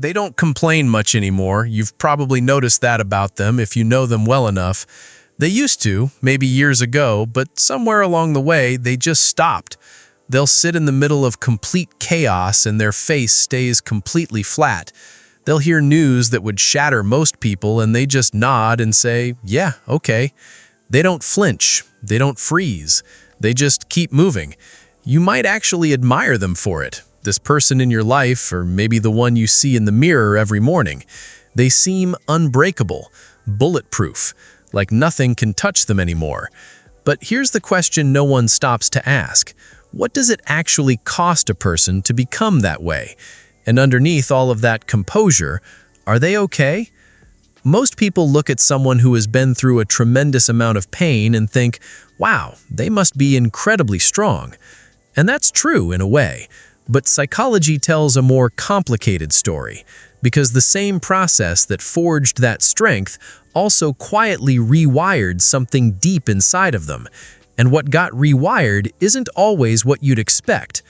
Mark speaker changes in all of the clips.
Speaker 1: They don't complain much anymore. You've probably noticed that about them if you know them well enough. They used to, maybe years ago, but somewhere along the way, they just stopped. They'll sit in the middle of complete chaos and their face stays completely flat. They'll hear news that would shatter most people and they just nod and say, yeah, okay. They don't flinch. They don't freeze. They just keep moving. You might actually admire them for it. This person in your life, or maybe the one you see in the mirror every morning. They seem unbreakable, bulletproof, like nothing can touch them anymore. But here's the question no one stops to ask. What does it actually cost a person to become that way? And underneath all of that composure, are they okay? Most people look at someone who has been through a tremendous amount of pain and think, wow, they must be incredibly strong. And that's true in a way. But psychology tells a more complicated story, because the same process that forged that strength also quietly rewired something deep inside of them. And what got rewired isn't always what you'd expect.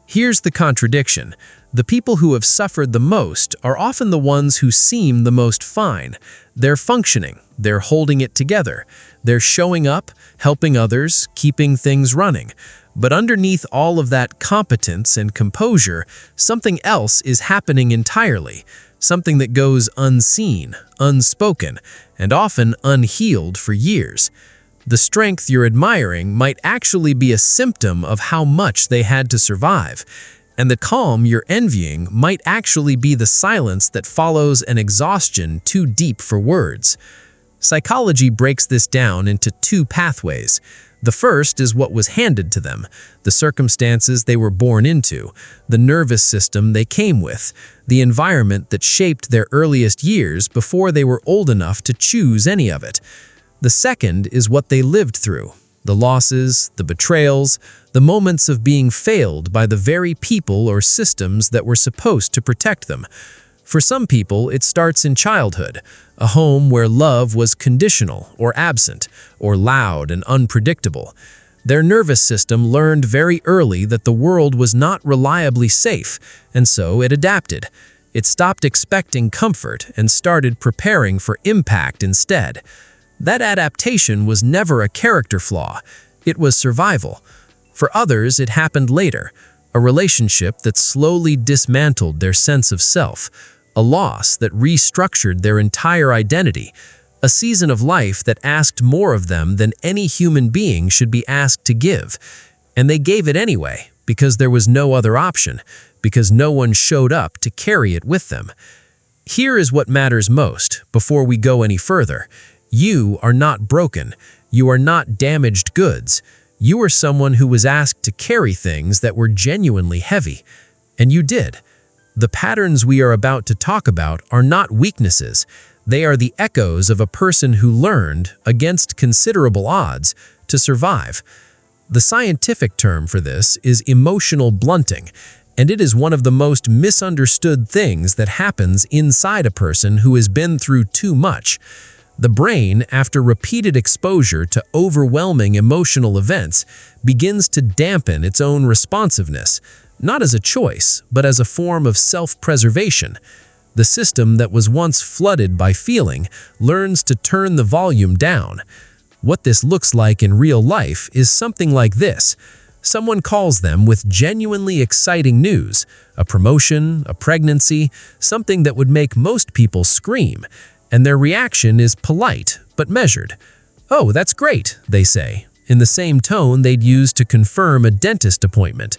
Speaker 1: Here's the contradiction. The people who have suffered the most are often the ones who seem the most fine. They're functioning, they're holding it together, they're showing up, helping others, keeping things running. But underneath all of that competence and composure, something else is happening entirely, something that goes unseen, unspoken, and often unhealed for years. The strength you're admiring might actually be a symptom of how much they had to survive, and the calm you're envying might actually be the silence that follows an exhaustion too deep for words. Psychology breaks this down into two pathways. The first is what was handed to them, the circumstances they were born into, the nervous system they came with, the environment that shaped their earliest years before they were old enough to choose any of it. The second is what they lived through, the losses, the betrayals, the moments of being failed by the very people or systems that were supposed to protect them. For some people, it starts in childhood, a home where love was conditional or absent, or loud and unpredictable. Their nervous system learned very early that the world was not reliably safe, and so it adapted. It stopped expecting comfort and started preparing for impact instead. That adaptation was never a character flaw. It was survival. For others, it happened later, a relationship that slowly dismantled their sense of self, a loss that restructured their entire identity, a season of life that asked more of them than any human being should be asked to give. And they gave it anyway, because there was no other option, because no one showed up to carry it with them. Here is what matters most before we go any further. You are not broken. You are not damaged goods. You are someone who was asked to carry things that were genuinely heavy. And you did. The patterns we are about to talk about are not weaknesses. They are the echoes of a person who learned, against considerable odds, to survive. The scientific term for this is emotional blunting, and it is one of the most misunderstood things that happens inside a person who has been through too much. The brain, after repeated exposure to overwhelming emotional events, begins to dampen its own responsiveness, not as a choice, but as a form of self-preservation. The system that was once flooded by feeling learns to turn the volume down. What this looks like in real life is something like this. Someone calls them with genuinely exciting news, a promotion, a pregnancy, something that would make most people scream. And their reaction is polite, but measured. "Oh, that's great," they say, in the same tone they'd use to confirm a dentist appointment.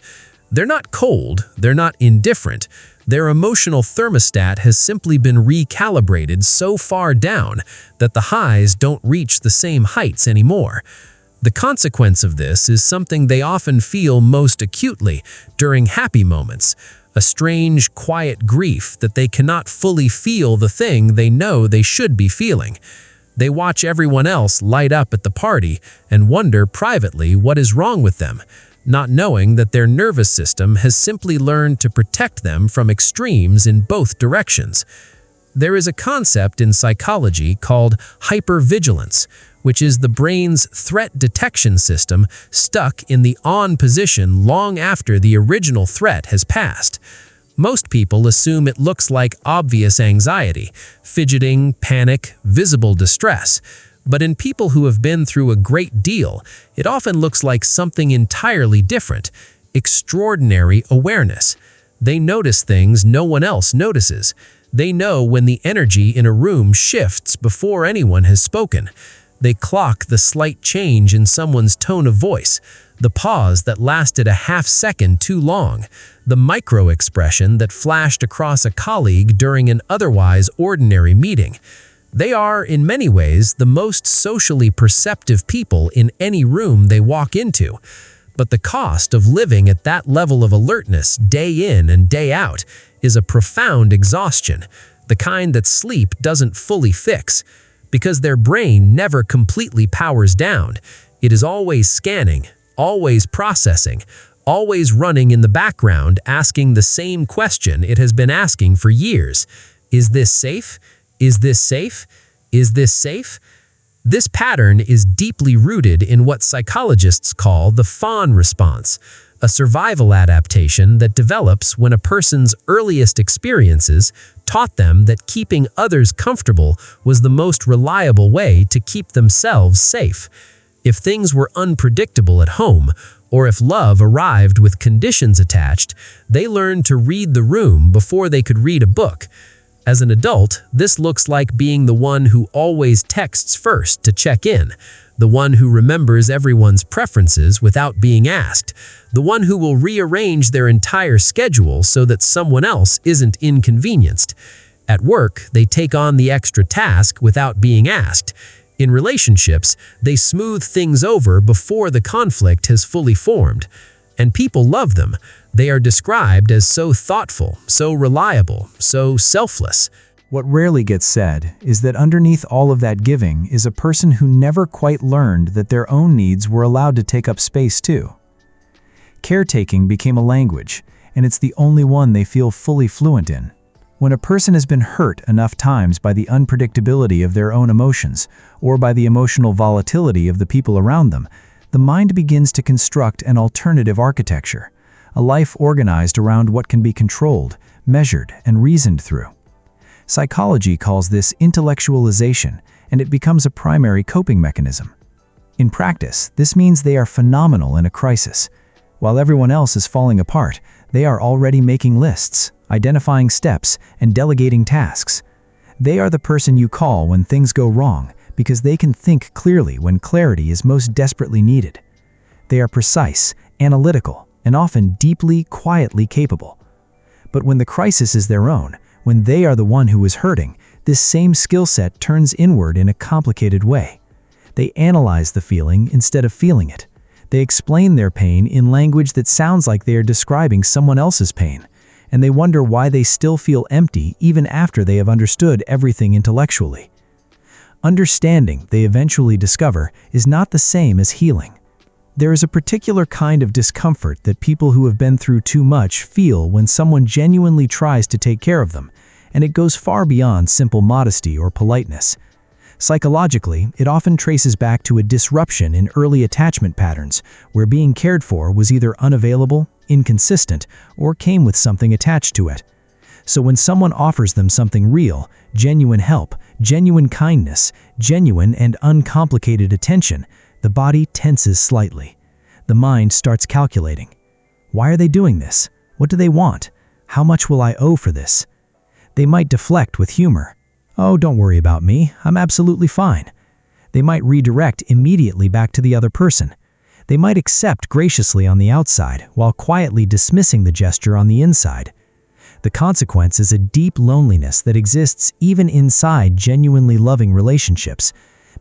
Speaker 1: They're not cold, they're not indifferent. Their emotional thermostat has simply been recalibrated so far down that the highs don't reach the same heights anymore. The consequence of this is something they often feel most acutely during happy moments, a strange, quiet grief that they cannot fully feel the thing they know they should be feeling. They watch everyone else light up at the party and wonder privately what is wrong with them, not knowing that their nervous system has simply learned to protect them from extremes in both directions. There is a concept in psychology called hypervigilance, which is the brain's threat detection system stuck in the on position long after the original threat has passed. Most people assume it looks like obvious anxiety, fidgeting, panic, visible distress. But in people who have been through a great deal, it often looks like something entirely different: extraordinary awareness. They notice things no one else notices. They know when the energy in a room shifts before anyone has spoken. They clock the slight change in someone's tone of voice, the pause that lasted a half-second too long, the micro-expression that flashed across a colleague during an otherwise ordinary meeting. They are, in many ways, the most socially perceptive people in any room they walk into. But the cost of living at that level of alertness day in and day out is a profound exhaustion, the kind that sleep doesn't fully fix. Because their brain never completely powers down. It is always scanning, always processing, always running in the background, asking the same question it has been asking for years. Is this safe? Is this safe? Is this safe? This pattern is deeply rooted in what psychologists call the Fawn response, a survival adaptation that develops when a person's earliest experiences taught them that keeping others comfortable was the most reliable way to keep themselves safe. If things were unpredictable at home, or if love arrived with conditions attached, they learned to read the room before they could read a book. As an adult, this looks like being the one who always texts first to check in, the one who remembers everyone's preferences without being asked, the one who will rearrange their entire schedule so that someone else isn't inconvenienced. At work, they take on the extra task without being asked. In relationships, they smooth things over before the conflict has fully formed. And people love them. They are described as so thoughtful, so reliable, so selfless.
Speaker 2: What rarely gets said is that underneath all of that giving is a person who never quite learned that their own needs were allowed to take up space too. Caretaking became a language, and it's the only one they feel fully fluent in. When a person has been hurt enough times by the unpredictability of their own emotions, or by the emotional volatility of the people around them, the mind begins to construct an alternative architecture, a life organized around what can be controlled, measured, and reasoned through. Psychology calls this intellectualization, and it becomes a primary coping mechanism. In practice, this means they are phenomenal in a crisis. While everyone else is falling apart, they are already making lists, identifying steps, and delegating tasks. They are the person you call when things go wrong, because they can think clearly when clarity is most desperately needed. They are precise, analytical, and often deeply, quietly capable. But when the crisis is their own, when they are the one who is hurting, this same skill set turns inward in a complicated way. They analyze the feeling instead of feeling it. They explain their pain in language that sounds like they are describing someone else's pain, and they wonder why they still feel empty even after they have understood everything intellectually. Understanding, they eventually discover, is not the same as healing. There is a particular kind of discomfort that people who have been through too much feel when someone genuinely tries to take care of them, and it goes far beyond simple modesty or politeness. Psychologically, it often traces back to a disruption in early attachment patterns, where being cared for was either unavailable, inconsistent, or came with something attached to it. So when someone offers them something real, genuine help, genuine kindness, genuine and uncomplicated attention, the body tenses slightly. The mind starts calculating. Why are they doing this? What do they want? How much will I owe for this? They might deflect with humor. Oh, don't worry about me. I'm absolutely fine. They might redirect immediately back to the other person. They might accept graciously on the outside while quietly dismissing the gesture on the inside. The consequence is a deep loneliness that exists even inside genuinely loving relationships,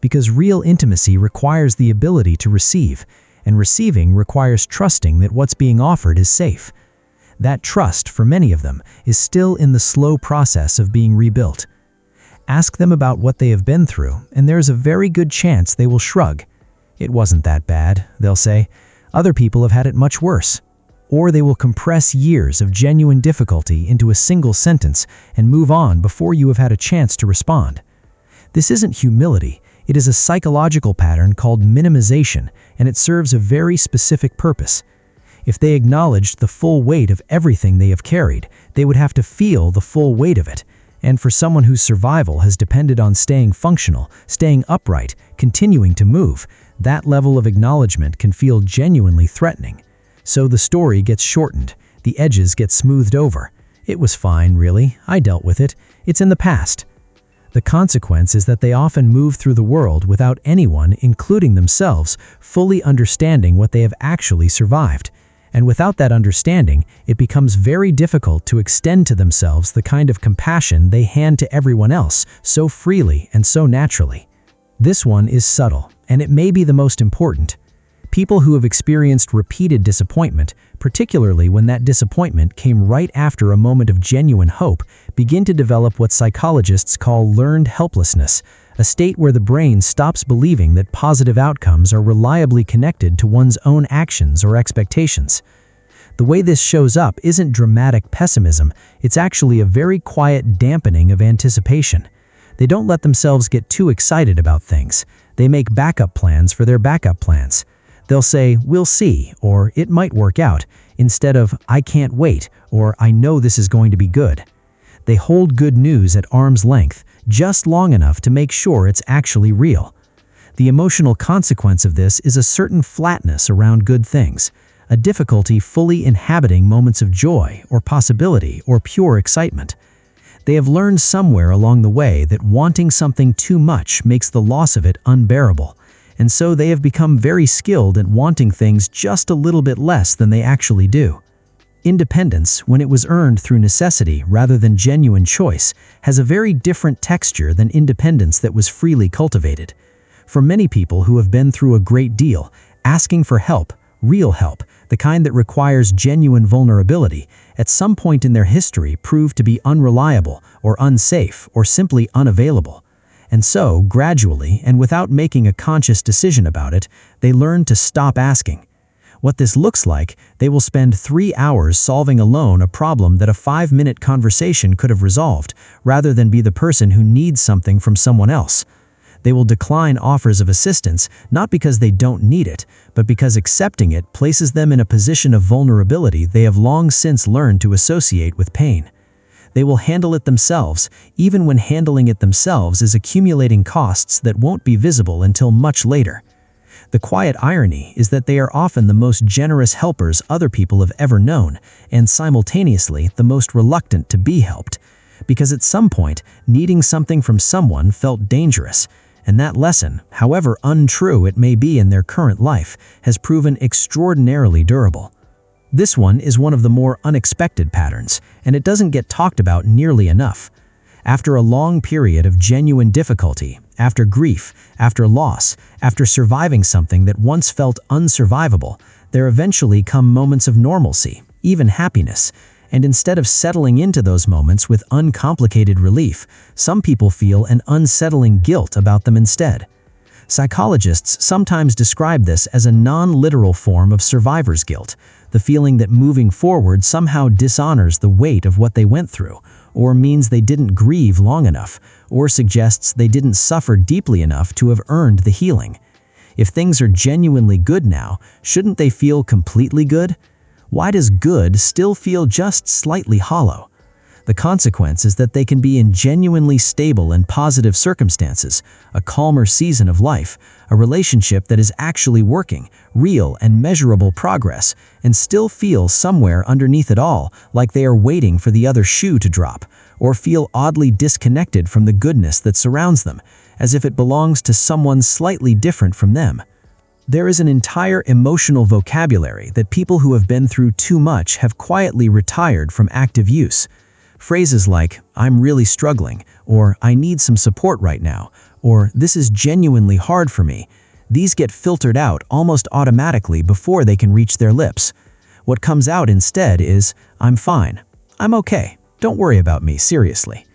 Speaker 2: because real intimacy requires the ability to receive, and receiving requires trusting that what's being offered is safe. That trust, for many of them, is still in the slow process of being rebuilt. Ask them about what they have been through, and there's a very good chance they will shrug. It wasn't that bad, they'll say. Other people have had it much worse. Or they will compress years of genuine difficulty into a single sentence and move on before you have had a chance to respond. This isn't humility. It is a psychological pattern called minimization, and it serves a very specific purpose. If they acknowledged the full weight of everything they have carried, they would have to feel the full weight of it. And for someone whose survival has depended on staying functional, staying upright, continuing to move, that level of acknowledgement can feel genuinely threatening. So the story gets shortened, the edges get smoothed over. It was fine, really. I dealt with it. It's in the past. The consequence is that they often move through the world without anyone, including themselves, fully understanding what they have actually survived. And without that understanding, it becomes very difficult to extend to themselves the kind of compassion they hand to everyone else so freely and so naturally. This one is subtle, and it may be the most important. People who have experienced repeated disappointment, particularly when that disappointment came right after a moment of genuine hope, begin to develop what psychologists call learned helplessness, a state where the brain stops believing that positive outcomes are reliably connected to one's own actions or expectations. The way this shows up isn't dramatic pessimism, it's actually a very quiet dampening of anticipation. They don't let themselves get too excited about things. They make backup plans for their backup plans. They'll say, "We'll see," or "It might work out," instead of "I can't wait," or "I know this is going to be good." They hold good news at arm's length, just long enough to make sure it's actually real. The emotional consequence of this is a certain flatness around good things, a difficulty fully inhabiting moments of joy or possibility or pure excitement. They have learned somewhere along the way that wanting something too much makes the loss of it unbearable, and so they have become very skilled at wanting things just a little bit less than they actually do. Independence, when it was earned through necessity rather than genuine choice, has a very different texture than independence that was freely cultivated. For many people who have been through a great deal, asking for help, real help, the kind that requires genuine vulnerability, at some point in their history proved to be unreliable or unsafe or simply unavailable. And so, gradually, and without making a conscious decision about it, they learn to stop asking. What this looks like, they will spend 3 hours solving alone a problem that a 5-minute conversation could have resolved, rather than be the person who needs something from someone else. They will decline offers of assistance, not because they don't need it, but because accepting it places them in a position of vulnerability they have long since learned to associate with pain. They will handle it themselves, even when handling it themselves is accumulating costs that won't be visible until much later. The quiet irony is that they are often the most generous helpers other people have ever known, and simultaneously the most reluctant to be helped. Because at some point, needing something from someone felt dangerous, and that lesson, however untrue it may be in their current life, has proven extraordinarily durable. This one is one of the more unexpected patterns, and it doesn't get talked about nearly enough. After a long period of genuine difficulty, after grief, after loss, after surviving something that once felt unsurvivable, there eventually come moments of normalcy, even happiness. And instead of settling into those moments with uncomplicated relief, some people feel an unsettling guilt about them instead. Psychologists sometimes describe this as a non-literal form of survivor's guilt, the feeling that moving forward somehow dishonors the weight of what they went through, or means they didn't grieve long enough, or suggests they didn't suffer deeply enough to have earned the healing. If things are genuinely good now, shouldn't they feel completely good? Why does good still feel just slightly hollow? The consequence is that they can be in genuinely stable and positive circumstances, a calmer season of life, a relationship that is actually working, real and measurable progress, and still feel somewhere underneath it all like they are waiting for the other shoe to drop, or feel oddly disconnected from the goodness that surrounds them, as if it belongs to someone slightly different from them. There is an entire emotional vocabulary that people who have been through too much have quietly retired from active use. Phrases like, "I'm really struggling," or "I need some support right now," or "This is genuinely hard for me." These get filtered out almost automatically before they can reach their lips. What comes out instead is, "I'm fine. I'm okay. Don't worry about me, seriously."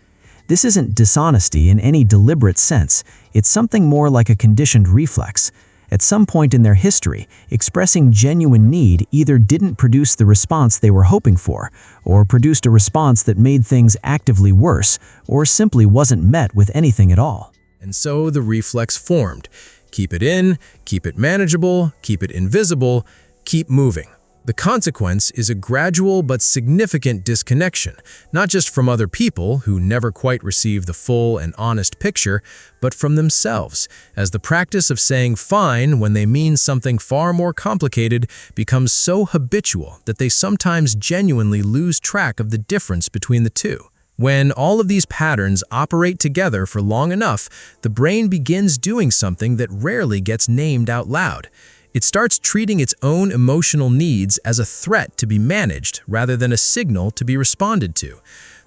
Speaker 2: This isn't dishonesty in any deliberate sense. It's something more like a conditioned reflex. At some point in their history, expressing genuine need either didn't produce the response they were hoping for, or produced a response that made things actively worse, or simply wasn't met with anything at all.
Speaker 1: And so the reflex formed. Keep it in, keep it manageable, keep it invisible, keep moving. The consequence is a gradual but significant disconnection, not just from other people who never quite receive the full and honest picture, but from themselves, as the practice of saying fine when they mean something far more complicated becomes so habitual that they sometimes genuinely lose track of the difference between the two. When all of these patterns operate together for long enough, the brain begins doing something that rarely gets named out loud. It starts treating its own emotional needs as a threat to be managed rather than a signal to be responded to.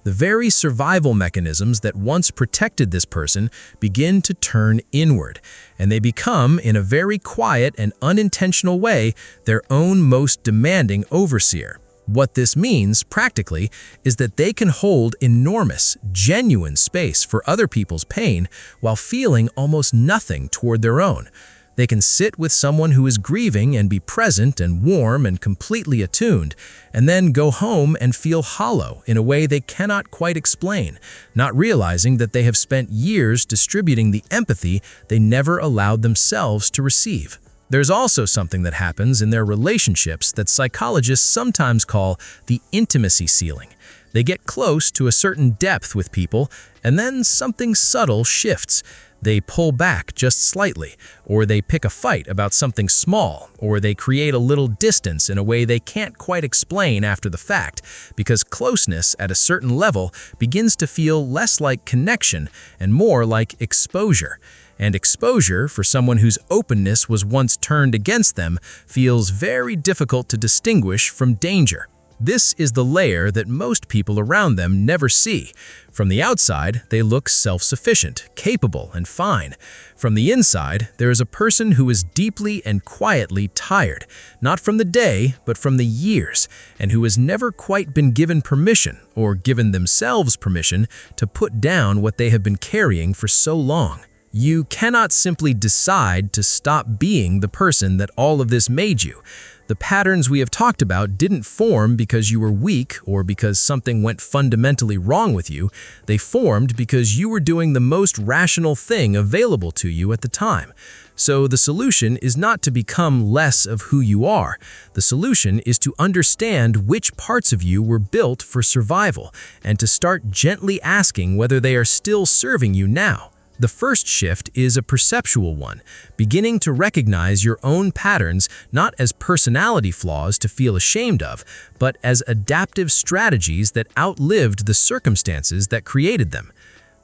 Speaker 1: The very survival mechanisms that once protected this person begin to turn inward, and they become, in a very quiet and unintentional way, their own most demanding overseer. What this means, practically, is that they can hold enormous, genuine space for other people's pain while feeling almost nothing toward their own. They can sit with someone who is grieving and be present and warm and completely attuned, and then go home and feel hollow in a way they cannot quite explain, not realizing that they have spent years distributing the empathy they never allowed themselves to receive. There's also something that happens in their relationships that psychologists sometimes call the intimacy ceiling. They get close to a certain depth with people, and then something subtle shifts. They pull back just slightly, or they pick a fight about something small, or they create a little distance in a way they can't quite explain after the fact, because closeness at a certain level begins to feel less like connection and more like exposure. And exposure, for someone whose openness was once turned against them, feels very difficult to distinguish from danger. This is the layer that most people around them never see. From the outside, they look self-sufficient, capable, and fine. From the inside, there is a person who is deeply and quietly tired, not from the day, but from the years, and who has never quite been given permission, or given themselves permission, to put down what they have been carrying for so long. You cannot simply decide to stop being the person that all of this made you. The patterns we have talked about didn't form because you were weak or because something went fundamentally wrong with you. They formed because you were doing the most rational thing available to you at the time. So the solution is not to become less of who you are. The solution is to understand which parts of you were built for survival and to start gently asking whether they are still serving you now. The first shift is a perceptual one, beginning to recognize your own patterns not as personality flaws to feel ashamed of, but as adaptive strategies that outlived the circumstances that created them.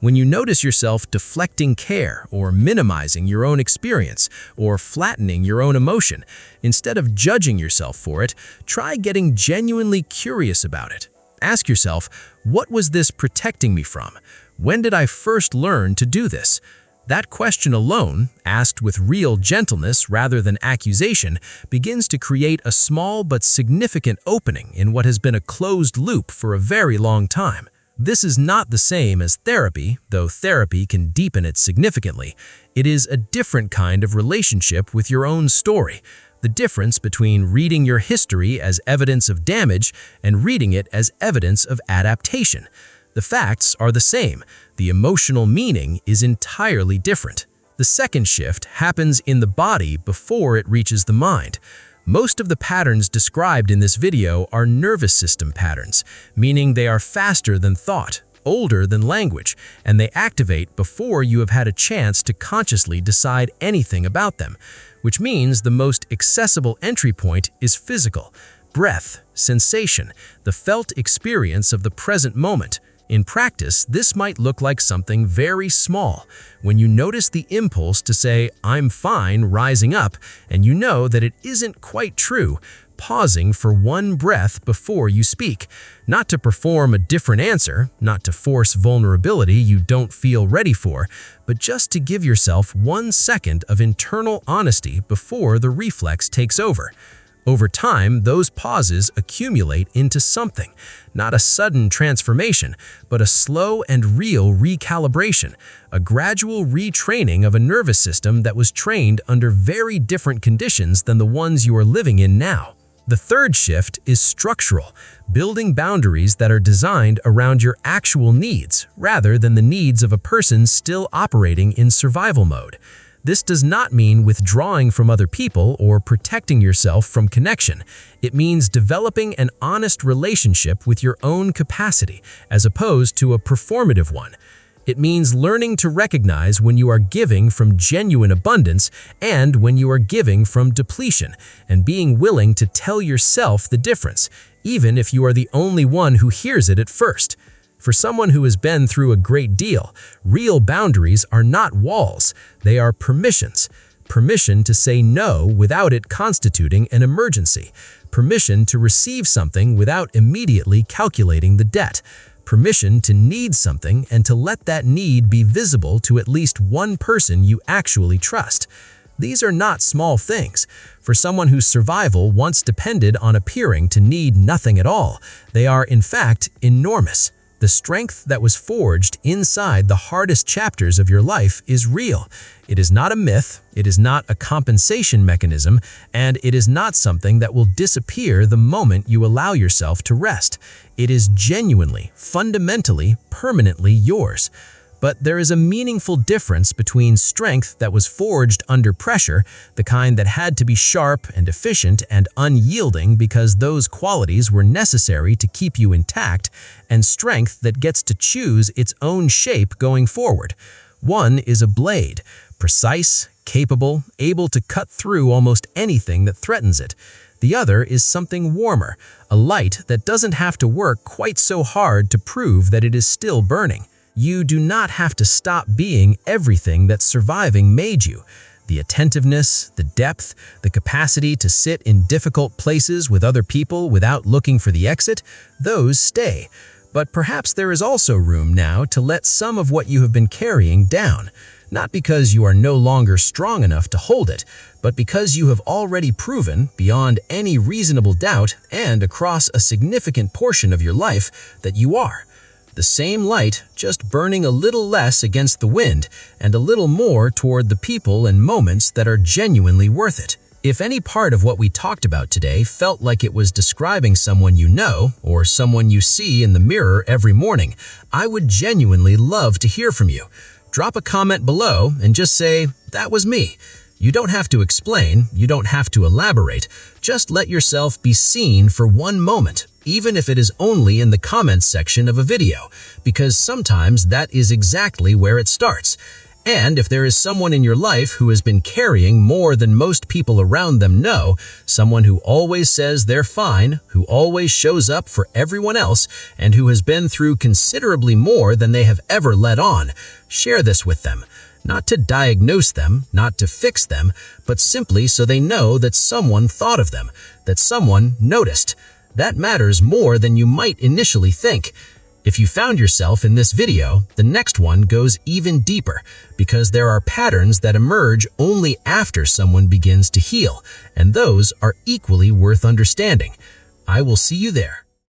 Speaker 1: When you notice yourself deflecting care or minimizing your own experience or flattening your own emotion, instead of judging yourself for it, try getting genuinely curious about it. Ask yourself, what was this protecting me from? When did I first learn to do this? That question alone, asked with real gentleness rather than accusation, begins to create a small but significant opening in what has been a closed loop for a very long time. This is not the same as therapy, though therapy can deepen it significantly. It is a different kind of relationship with your own story. The difference between reading your history as evidence of damage and reading it as evidence of adaptation. The facts are the same. The emotional meaning is entirely different. The second shift happens in the body before it reaches the mind. Most of the patterns described in this video are nervous system patterns, meaning they are faster than thought, older than language, and they activate before you have had a chance to consciously decide anything about them, which means the most accessible entry point is physical. Breath, sensation, the felt experience of the present moment. In practice, this might look like something very small. When you notice the impulse to say, "I'm fine," rising up, and you know that it isn't quite true, pausing for one breath before you speak, not to perform a different answer, not to force vulnerability you don't feel ready for, but just to give yourself 1 second of internal honesty before the reflex takes over. Over time, those pauses accumulate into something, not a sudden transformation, but a slow and real recalibration, a gradual retraining of a nervous system that was trained under very different conditions than the ones you are living in now. The third shift is structural, building boundaries that are designed around your actual needs, rather than the needs of a person still operating in survival mode. This does not mean withdrawing from other people or protecting yourself from connection. It means developing an honest relationship with your own capacity, as opposed to a performative one. It means learning to recognize when you are giving from genuine abundance and when you are giving from depletion, and being willing to tell yourself the difference, even if you are the only one who hears it at first. For someone who has been through a great deal, real boundaries are not walls, they are permissions. Permission to say no without it constituting an emergency. Permission to receive something without immediately calculating the debt. Permission to need something and to let that need be visible to at least one person you actually trust. These are not small things. For someone whose survival once depended on appearing to need nothing at all, they are in fact enormous. The strength that was forged inside the hardest chapters of your life is real. It is not a myth, it is not a compensation mechanism, and it is not something that will disappear the moment you allow yourself to rest. It is genuinely, fundamentally, permanently yours. But there is a meaningful difference between strength that was forged under pressure, the kind that had to be sharp and efficient and unyielding because those qualities were necessary to keep you intact, and strength that gets to choose its own shape going forward. One is a blade, precise, capable, able to cut through almost anything that threatens it. The other is something warmer, a light that doesn't have to work quite so hard to prove that it is still burning. You do not have to stop being everything that surviving made you. The attentiveness, the depth, the capacity to sit in difficult places with other people without looking for the exit, those stay. But perhaps there is also room now to let some of what you have been carrying down. Not because you are no longer strong enough to hold it, but because you have already proven, beyond any reasonable doubt and across a significant portion of your life, that you are. The same light, just burning a little less against the wind and a little more toward the people and moments that are genuinely worth it. If any part of what we talked about today felt like it was describing someone you know or someone you see in the mirror every morning, I would genuinely love to hear from you. Drop a comment below and just say, "That was me." You don't have to explain, you don't have to elaborate. Just let yourself be seen for one moment, even if it is only in the comments section of a video, because sometimes that is exactly where it starts. And if there is someone in your life who has been carrying more than most people around them know, someone who always says they're fine, who always shows up for everyone else, and who has been through considerably more than they have ever let on, share this with them. Not to diagnose them, not to fix them, but simply so they know that someone thought of them, that someone noticed. That matters more than you might initially think. If you found yourself in this video, the next one goes even deeper, because there are patterns that emerge only after someone begins to heal, and those are equally worth understanding. I will see you there.